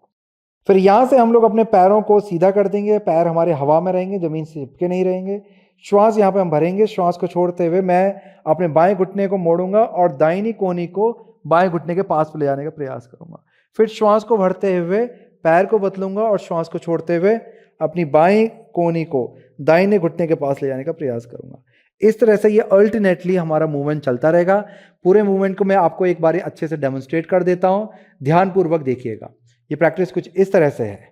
Speaker 1: फिर यहां से हम लोग अपने पैरों को सीधा कर देंगे, पैर हमारे हवा में रहेंगे, जमीन से चिपके नहीं रहेंगे। श्वास यहाँ पे हम भरेंगे, श्वास को छोड़ते हुए मैं अपने बाएं घुटने को मोड़ूंगा और दाहिनी कोहनी को बाएं घुटने के पास ले जाने का प्रयास करूंगा। फिर श्वास को भरते हुए पैर को बदलूंगा और श्वास को छोड़ते हुए अपनी बाएं कोहनी को दाहिने घुटने के पास ले जाने का प्रयास करूंगा। इस तरह से ये अल्टरनेटली हमारा मूवमेंट चलता रहेगा। पूरे मूवमेंट को मैं आपको एक बार अच्छे से डेमोन्स्ट्रेट कर देता हूं, ध्यानपूर्वक देखिएगा। ये प्रैक्टिस कुछ इस तरह से है।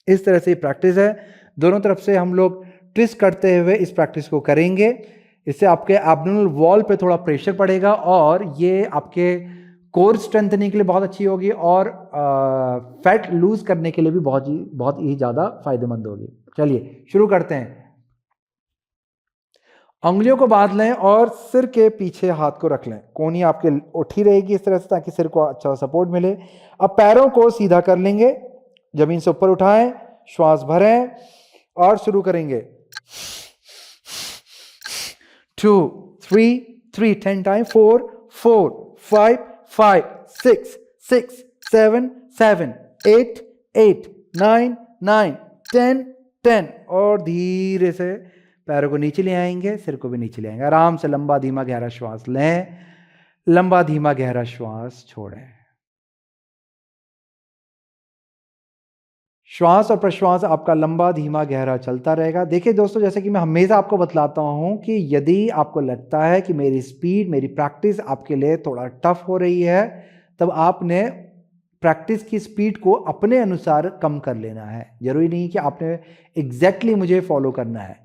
Speaker 1: इस तरह से ये प्रैक्टिस है। दोनों तरफ से हम लोग ट्विस्ट करते हुए इस प्रैक्टिस को करेंगे। इससे आपके एब्डोमिनल वॉल पे थोड़ा प्रेशर पड़ेगा और ये आपके कोर स्ट्रेंथनिंग के लिए बहुत अच्छी होगी और फैट लूज करने के लिए भी बहुत ही ज़्यादा फायदेमंद होगी। चलिए शुरू करते हैं। उंगलियों को बांध लें और सिर के पीछे हाथ को रख लें, कोहनी आपके उठी रहेगी इस तरह से ताकि सिर को अच्छा सपोर्ट मिले। अब पैरों को सीधा कर लेंगे, जमीन से ऊपर उठाएं, श्वास भरें और शुरू करेंगे। 2 3 3 10 टाइम, 4 4 5 5 6 6 7 7 8 8 9 9 10 10 और धीरे से पैरों को नीचे ले आएंगे, सिर को भी नीचे ले आएंगे। आराम से लंबा धीमा गहरा श्वास लें, लंबा धीमा गहरा श्वास छोड़ें। श्वास और प्रश्वास आपका लंबा धीमा गहरा चलता रहेगा। देखिए दोस्तों, जैसे कि मैं हमेशा आपको बतलाता हूं कि यदि आपको लगता है कि मेरी स्पीड, मेरी प्रैक्टिस आपके लिए थोड़ा टफ हो रही है, तब आपने प्रैक्टिस की स्पीड को अपने अनुसार कम कर लेना है। जरूरी नहीं कि आपने एग्जैक्टली मुझे फॉलो करना है।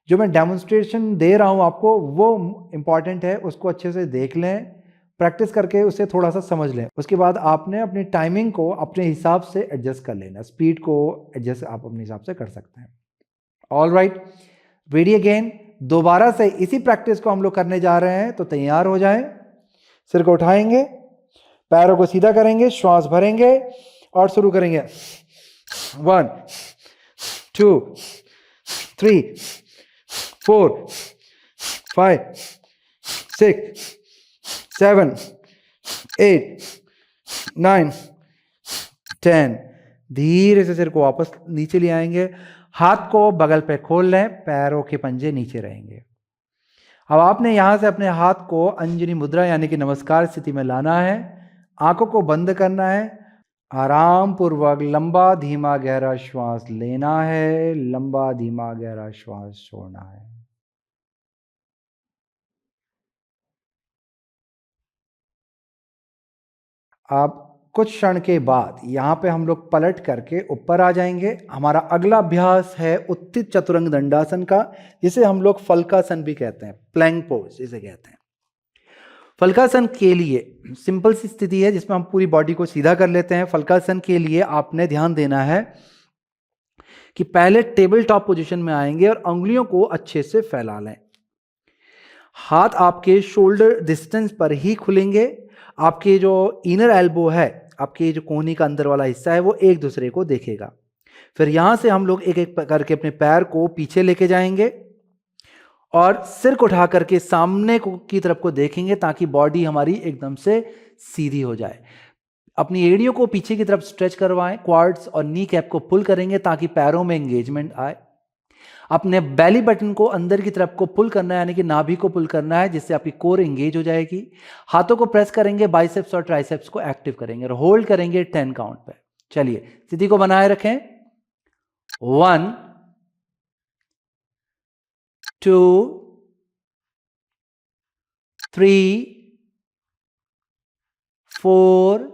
Speaker 1: जो मैं डेमोन्स्ट्रेशन दे रहा हूं आपको, वो इंपॉर्टेंट है, उसको अच्छे से देख लें, प्रैक्टिस करके उसे थोड़ा सा समझ लें। उसके बाद आपने अपनी टाइमिंग को अपने हिसाब से एडजस्ट कर लेना। स्पीड को एडजस्ट आप अपने हिसाब से कर सकते हैं। All right, ready again. दोबारा से इसी प्रैक्टिस को हम लोग करने जा रहे हैं, तो तैयार हो जाएं। सिर को उठाएंगे, पैरों को सीधा करेंगे, श्वास भरेंगे और शुरू करेंगे। 1 2 3 4 5 6 7 8 9 10। धीरे से सिर को वापस नीचे ले आएंगे, हाथ को बगल पे खोल लें, पैरों के पंजे नीचे रहेंगे। अब आपने यहां से अपने हाथ को अंजनी मुद्रा यानी कि नमस्कार स्थिति में लाना है। आंखों को बंद करना है, आराम पूर्वक लंबा धीमा गहरा श्वास लेना है, लंबा धीमा गहरा श्वास छोड़ना है। आप कुछ क्षण के बाद यहां पे हम लोग पलट करके ऊपर आ जाएंगे। हमारा अगला अभ्यास है उत्थित चतुरंग दंडासन का, जिसे हम लोग फलकासन भी कहते हैं, प्लैंक पोज जिसे कहते हैं। फलकासन के लिए सिंपल सी स्थिति है जिसमें हम पूरी बॉडी को सीधा कर लेते हैं। फलकासन के लिए आपने ध्यान देना है कि पहले टेबल टॉप पोजीशन में आएंगे और उंगलियों को अच्छे से फैला लें। हाथ आपके शोल्डर डिस्टेंस पर ही खुलेंगे। आपके जो इनर एल्बो है, आपके जो कोहनी का अंदर वाला हिस्सा है, वो एक दूसरे को देखेगा। फिर यहां से हम लोग एक एक करके अपने पैर को पीछे लेके जाएंगे और सिर को उठा करके सामने की तरफ को देखेंगे ताकि बॉडी हमारी एकदम से सीधी हो जाए। अपनी एड़ियों को पीछे की तरफ स्ट्रेच करवाएं, क्वाड्स और नी कैप को पुल करेंगे ताकि पैरों में एंगेजमेंट आए। अपने बेली बटन को अंदर की तरफ को पुल करना है, यानी कि नाभि को पुल करना है, जिससे आपकी कोर एंगेज हो जाएगी। हाथों को प्रेस करेंगे, बाइसेप्स और ट्राइसेप्स को एक्टिव करेंगे और होल्ड करेंगे 10 काउंट पे। चलिए स्थिति को बनाए रखें। 1 2 3 4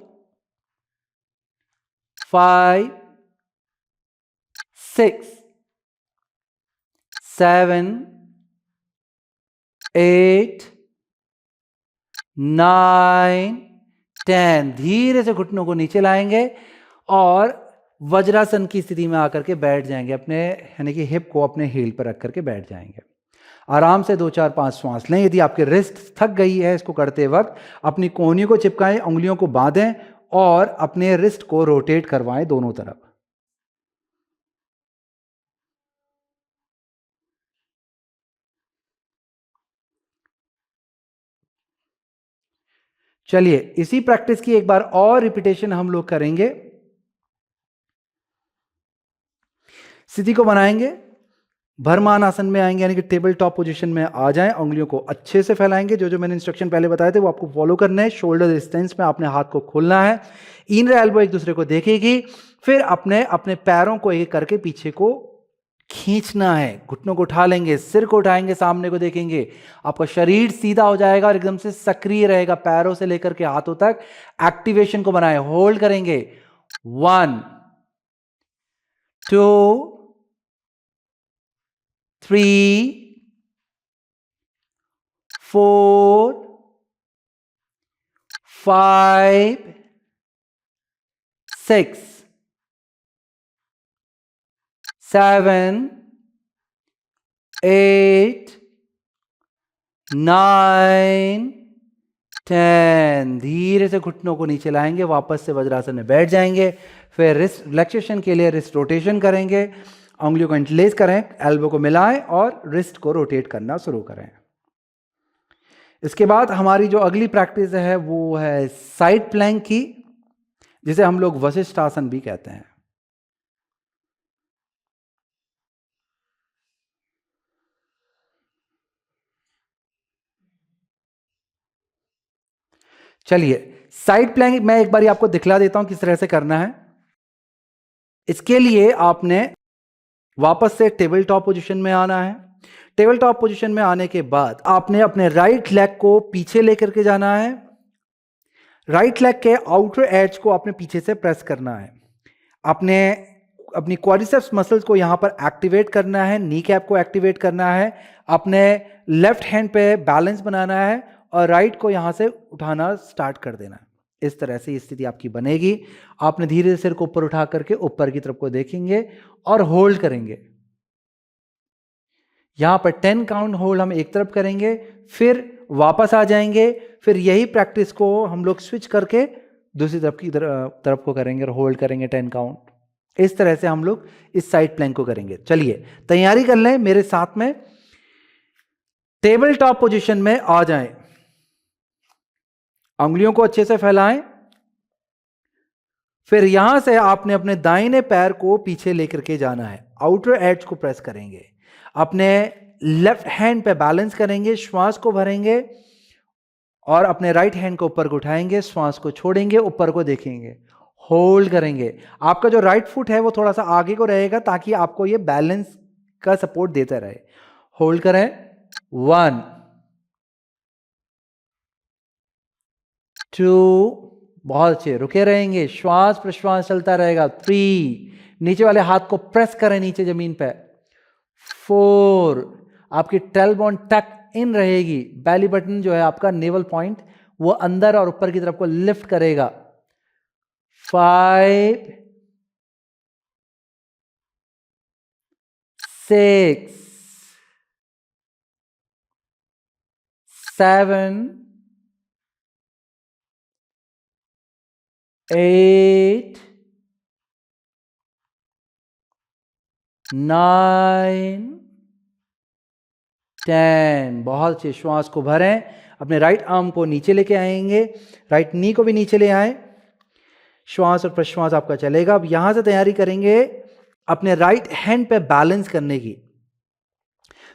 Speaker 1: 5 6 7 8 9 10। धीरे से घुटनों को नीचे लाएंगे और वज्रासन की स्थिति में आकर के बैठ जाएंगे। अपने यानी कि हिप को अपने हील पर रख करके बैठ जाएंगे। आराम से 2 4 5 श्वास लें। यदि आपकी रिस्ट थक गई है इसको करते वक्त, अपनी कोहनियों को चिपकाएं, उंगलियों को बांधें और अपने रिस्ट को रोटेट करवाएं दोनों तरफ। चलिए इसी प्रैक्टिस की एक बार और रिपीटेशन हम लोग करेंगे। स्थिति को बनाएंगे, भरमान आसन में आएंगे, यानी कि टेबल टॉप पोजीशन में आ जाएं। उंगलियों को अच्छे से फैलाएंगे। जो जो मैंने इंस्ट्रक्शन पहले बताए थे वो आपको फॉलो करने हैं। शोल्डर डिस्टेंस में आपने हाथ को खोलना है, इनर एल्बो एक दूसरे को देखेगी। फिर अपने अपने पैरों को एक करके पीछे को खींचना है। घुटनों को उठा लेंगे, सिर को उठाएंगे, सामने को देखेंगे। आपका शरीर सीधा हो जाएगा और एकदम से सक्रिय रहेगा। पैरों से लेकर के हाथों तक एक्टिवेशन को बनाए, होल्ड करेंगे। 1 2 3 4 5 6 7 8 9 10। धीरे से घुटनों को नीचे लाएंगे, वापस से वज्रासन में बैठ जाएंगे। फिर रिस्ट रिलैक्सेशन के लिए रिस्ट रोटेशन करेंगे। उंगलियों को इंटरलेस करें, एल्बो को मिलाएं और रिस्ट को रोटेट करना शुरू करें। इसके बाद हमारी जो अगली प्रैक्टिस है वो है साइड प्लैंक की, जिसे हम लोग वशिष्ठ आसन भी कहते हैं। चलिए साइड प्लैंक मैं एक बार आपको दिखला देता हूं किस तरह से करना है। इसके लिए आपने वापस से टेबल टॉप पोजीशन में आना है। टेबल टॉप पोजीशन में आने के बाद आपने अपने राइट लेग को पीछे लेकर के जाना है। राइट लेग के आउटर एज को आपने पीछे से प्रेस करना है। आपने अपनी क्वाड्रिसेप्स मसल्स को यहां पर एक्टिवेट करना है, नी कैप को एक्टिवेट करना है, अपने लेफ्ट हैंड पे बैलेंस बनाना है और राइट को यहां से उठाना स्टार्ट कर देना है। इस तरह से स्थिति आपकी बनेगी। आपने धीरे से सिर को ऊपर उठा करके ऊपर की तरफ को देखेंगे और होल्ड करेंगे। यहां पर 10 काउंट होल्ड हम एक तरफ करेंगे, फिर वापस आ जाएंगे, फिर यही प्रैक्टिस को हम लोग स्विच करके दूसरी तरफ की तरफ को करेंगे और होल्ड करेंगे 10 काउंट। इस तरह से हम लोग इस साइड प्लैंक को करेंगे। चलिए तैयारी कर लें मेरे साथ में। टेबल टॉप पोजीशन में आ जाएं, उंगलियों को अच्छे से फैलाएं, फिर यहां से आपने अपने दाहिने पैर को पीछे लेकर के जाना है, आउटर एज को प्रेस करेंगे, अपने लेफ्ट हैंड पे बैलेंस करेंगे, श्वास को भरेंगे और अपने राइट हैंड को ऊपर को उठाएंगे, श्वास को छोड़ेंगे, ऊपर को देखेंगे, होल्ड करेंगे। आपका जो राइट फुट है वो थोड़ा सा आगे को रहेगा ताकि आपको ये बैलेंस का सपोर्ट देता रहे। होल्ड करें, 1 2, बहुत अच्छे, रुके रहेंगे, श्वास प्रश्वास चलता रहेगा। 3, नीचे वाले हाथ को प्रेस करें नीचे जमीन पे। 4, आपकी टेलबोन टक इन रहेगी, बैली बटन जो है आपका नेवल पॉइंट वो अंदर और ऊपर की तरफ को लिफ्ट करेगा। 5 6 7 8 9 10, बहुत अच्छे, श्वास को भरें। अपने राइट आर्म को नीचे लेके आएंगे, राइट नी को भी नीचे ले आए, श्वास और प्रश्वास आपका चलेगा। अब यहां से तैयारी करेंगे अपने राइट हैंड पे बैलेंस करने की।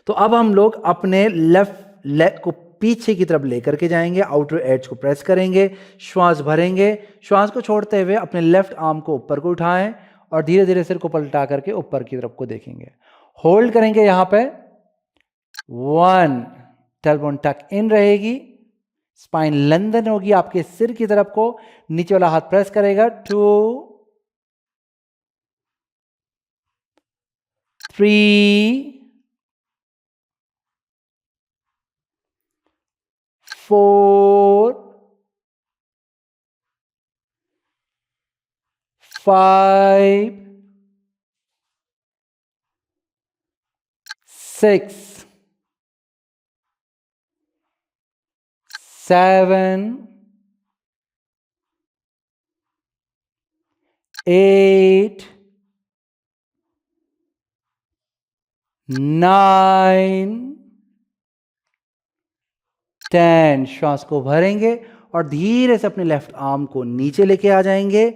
Speaker 1: तो अब हम लोग अपने लेफ्ट लेग को पीछे की तरफ लेकर के जाएंगे, आउटर एज को प्रेस करेंगे, श्वास भरेंगे, श्वास को छोड़ते हुए अपने लेफ्ट आर्म को ऊपर को उठाएं और धीरे धीरे सिर को पलटा करके ऊपर की तरफ को देखेंगे। होल्ड करेंगे यहां पे। 1, टेलबोन टक इन रहेगी, स्पाइन लेंथन होगी आपके सिर की तरफ को, नीचे वाला हाथ प्रेस करेगा। 2 3 4 5 6 7 8 9 10, श्वास को भरेंगे और धीरे से अपने लेफ्ट आर्म को नीचे लेके आ जाएंगे,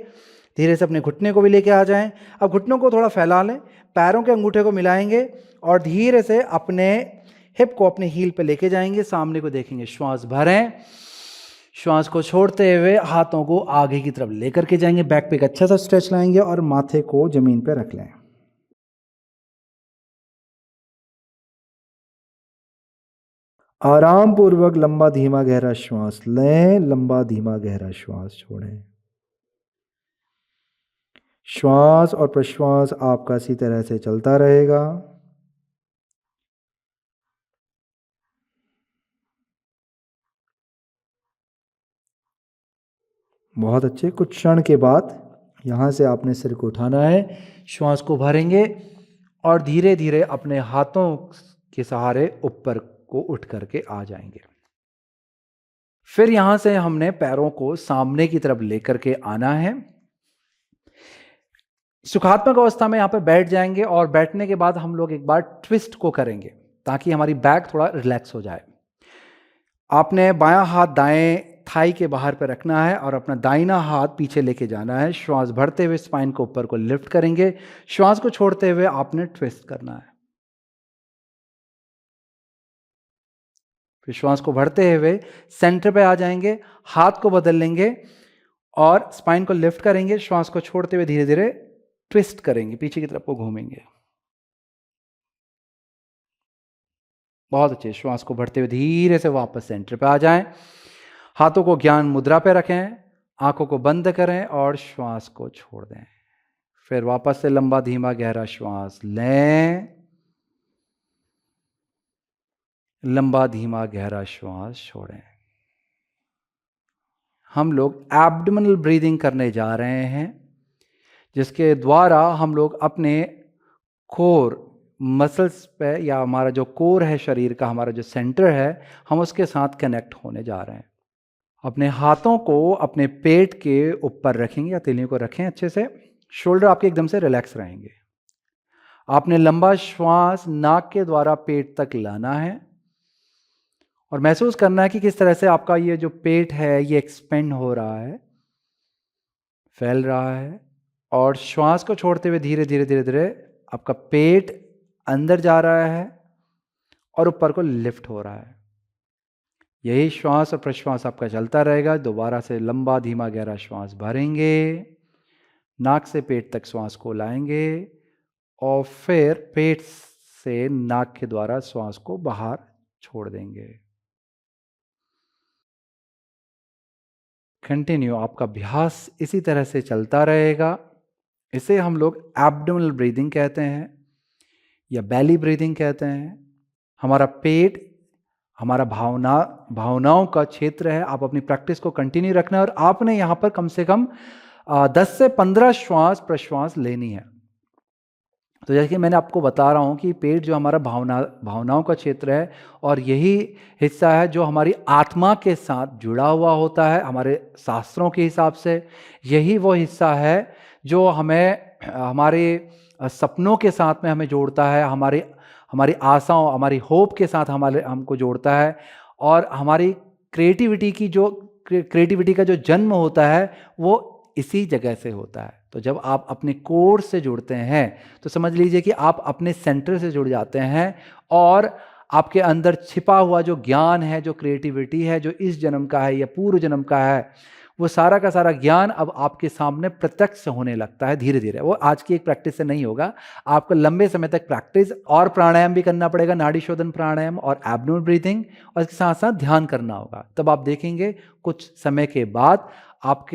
Speaker 1: धीरे से अपने घुटने को भी लेके आ जाएं। अब घुटनों को थोड़ा फैला लें, पैरों के अंगूठे को मिलाएंगे और धीरे से अपने हिप को अपने हील पे लेके जाएंगे, सामने को देखेंगे, श्वास भरें, श्वास को छोड़ते हुए हाथों को आगे की तरफ लेकर के जाएंगे, बैक पे एक अच्छा सा स्ट्रेच लाएंगे और माथे को जमीन पे रख लें। आराम पूर्वक लंबा धीमा गहरा श्वास लें, लंबा धीमा गहरा श्वास छोड़ें। श्वास और प्रश्वास आपका इसी तरह से चलता रहेगा। बहुत अच्छे। कुछ क्षण के बाद यहाँ से आपने सिर को उठाना है, श्वास को भरेंगे और धीरे धीरे अपने हाथों के सहारे ऊपर को उठ करके आ जाएंगे। फिर यहां से हमने पैरों को सामने की तरफ लेकर के आना है। सुखात्मक अवस्था में यहां पर बैठ जाएंगे और बैठने के बाद हम लोग एक बार ट्विस्ट को करेंगे ताकि हमारी बैक थोड़ा रिलैक्स हो जाए। आपने बायां हाथ दाएं थाई के बाहर पे रखना है और अपना दाहिना हाथ पीछे लेके जाना है। श्वास भरते हुए स्पाइन को ऊपर को लिफ्ट करेंगे, श्वास को छोड़ते हुए आपने ट्विस्ट करना है। फिर श्वास को भरते हुए सेंटर पे आ जाएंगे, हाथ को बदल लेंगे और स्पाइन को लिफ्ट करेंगे, श्वास को छोड़ते हुए धीरे धीरे ट्विस्ट करेंगे, पीछे की तरफ को घूमेंगे। बहुत अच्छे, श्वास को भरते हुए धीरे से वापस सेंटर पे आ जाएं, हाथों को ज्ञान मुद्रा पे रखें, आंखों को बंद करें और श्वास को छोड़ दें। फिर वापस से लंबा धीमा गहरा श्वास लें, लंबा धीमा गहरा श्वास छोड़ें। हम लोग एब्डोमिनल ब्रीदिंग करने जा रहे हैं, जिसके द्वारा हम लोग अपने कोर मसल्स पे, या हमारा जो कोर है शरीर का, हमारा जो सेंटर है, हम उसके साथ कनेक्ट होने जा रहे हैं। अपने हाथों को अपने पेट के ऊपर रखेंगे, या तिलियों को रखें अच्छे से, शोल्डर आपके एकदम से रिलैक्स रहेंगे। आपने लंबा श्वास नाक के द्वारा पेट तक लाना है और महसूस करना है कि किस तरह से आपका ये जो पेट है ये एक्सपेंड हो रहा है, फैल रहा है, और श्वास को छोड़ते हुए धीरे धीरे धीरे धीरे आपका पेट अंदर जा रहा है और ऊपर को लिफ्ट हो रहा है। यही श्वास और प्रश्वास आपका चलता रहेगा। दोबारा से लंबा धीमा गहरा श्वास भरेंगे, नाक से पेट तक श्वास को लाएंगे और फिर पेट से नाक के द्वारा श्वास को बाहर छोड़ देंगे। कंटिन्यू, आपका अभ्यास इसी तरह से चलता रहेगा। इसे हम लोग एब्डोमिनल ब्रीदिंग कहते हैं या बेली ब्रीदिंग कहते हैं। हमारा पेट हमारा भावनाओं का क्षेत्र है। आप अपनी प्रैक्टिस को कंटिन्यू रखना है और आपने यहाँ पर कम से कम 10 से 15 श्वास प्रश्वास लेनी है। तो जैसे कि मैंने आपको बता रहा हूँ कि पेट जो हमारा भावनाओं का क्षेत्र है और यही हिस्सा है जो हमारी आत्मा के साथ जुड़ा हुआ होता है। हमारे शास्त्रों के हिसाब से यही वो हिस्सा है जो हमें हमारे सपनों के साथ में हमें जोड़ता है, हमारी आशाओं, हमारी होप के साथ हमको जोड़ता है, और हमारी क्रिएटिविटी का जो जन्म होता है वो इसी जगह से होता है। तो जब आप अपने कोर से जुड़ते हैं तो समझ लीजिए कि आप अपने सेंटर से जुड़ जाते हैं और आपके अंदर छिपा हुआ जो ज्ञान है, जो क्रिएटिविटी है, जो इस जन्म का है या पूर्व जन्म का है, वो सारा का सारा ज्ञान अब आपके सामने प्रत्यक्ष होने लगता है धीरे धीरे। वो आज की एक प्रैक्टिस से नहीं होगा, आपको लंबे समय तक प्रैक्टिस और प्राणायाम भी करना पड़ेगा, नाड़ी शोधन प्राणायाम और एब्डोमिनल ब्रीथिंग, और इसके साथ साथ ध्यान करना होगा। तब आप देखेंगे कुछ समय के बाद आप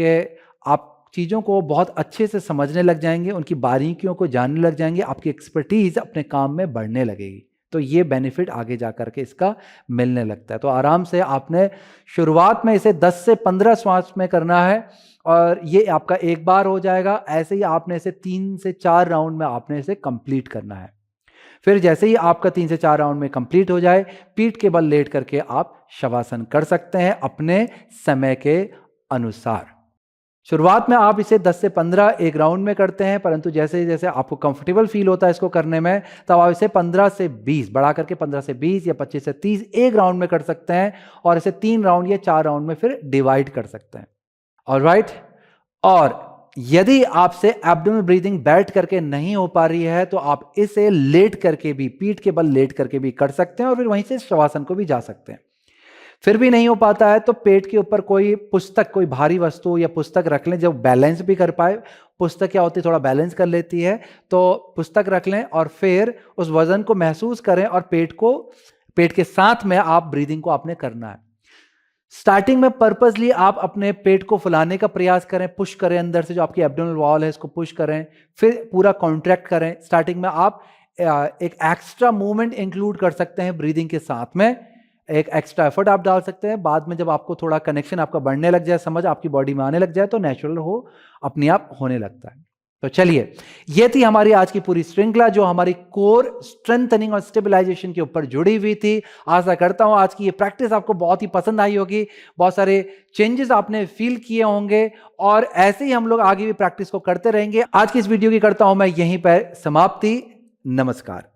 Speaker 1: चीज़ों को बहुत अच्छे से समझने लग जाएंगे, उनकी बारीकियों को जानने लग जाएंगे, आपकी एक्सपर्टीज अपने काम में बढ़ने लगेगी। तो ये बेनिफिट आगे जा करके इसका मिलने लगता है। तो आराम से आपने शुरुआत में इसे 10 से 15 श्वास में करना है और ये आपका एक बार हो जाएगा। ऐसे ही आपने इसे 3 से 4 राउंड में आपने इसे कंप्लीट करना है। फिर जैसे ही आपका 3 से 4 राउंड में कंप्लीट हो जाए, पीठ के बल लेट करके आप शवासन कर सकते हैं अपने समय के अनुसार। शुरुआत में आप इसे 10 से 15 एक राउंड में करते हैं, परंतु जैसे जैसे आपको कंफर्टेबल फील होता है इसको करने में, तब आप इसे 15 से 20 बढ़ा करके 15 से 20 या 25 से 30 एक राउंड में कर सकते हैं और इसे 3 राउंड या 4 राउंड में फिर डिवाइड कर सकते हैं। ऑलराइट, और यदि आपसे एब्डोमिनल ब्रीदिंग बैठ करके नहीं हो पा रही है तो आप इसे लेट करके भी, पीठ के बल लेट करके भी कर सकते हैं और फिर वहीं से शवासन को भी जा सकते हैं। फिर भी नहीं हो पाता है तो पेट के ऊपर कोई पुस्तक, कोई भारी वस्तु या पुस्तक रख लें जो बैलेंस भी कर पाए। पुस्तक क्या होती है, थोड़ा बैलेंस कर लेती है, तो पुस्तक रख लें और फिर उस वजन को महसूस करें और पेट के साथ में आप ब्रीदिंग को आपने करना है। स्टार्टिंग में पर्पसली आप अपने पेट को फुलाने का प्रयास करें, पुश करें, अंदर से जो आपकी एब्डोमिनल वॉल है इसको पुश करें, फिर पूरा कॉन्ट्रैक्ट करें। स्टार्टिंग में आप एक एक्स्ट्रा मूवमेंट इंक्लूड कर सकते हैं ब्रीदिंग के साथ में, एक एक्स्ट्रा एफर्ट आप डाल सकते हैं। बाद में जब आपको थोड़ा कनेक्शन आपका बढ़ने लग जाए, समझ आपकी बॉडी में आने लग जाए, तो नेचुरल अपने आप होने लगता है। तो चलिए, ये थी हमारी आज की पूरी श्रृंखला जो हमारी कोर स्ट्रेंथनिंग और स्टेबलाइजेशन के ऊपर जुड़ी हुई थी। आशा करता हूं आज की ये प्रैक्टिस आपको बहुत ही पसंद आई होगी, बहुत सारे चेंजेस आपने फील किए होंगे और ऐसे ही हम लोग आगे भी प्रैक्टिस को करते रहेंगे। आज की इस वीडियो की करता हूं मैं यहीं पर समाप्ति। नमस्कार।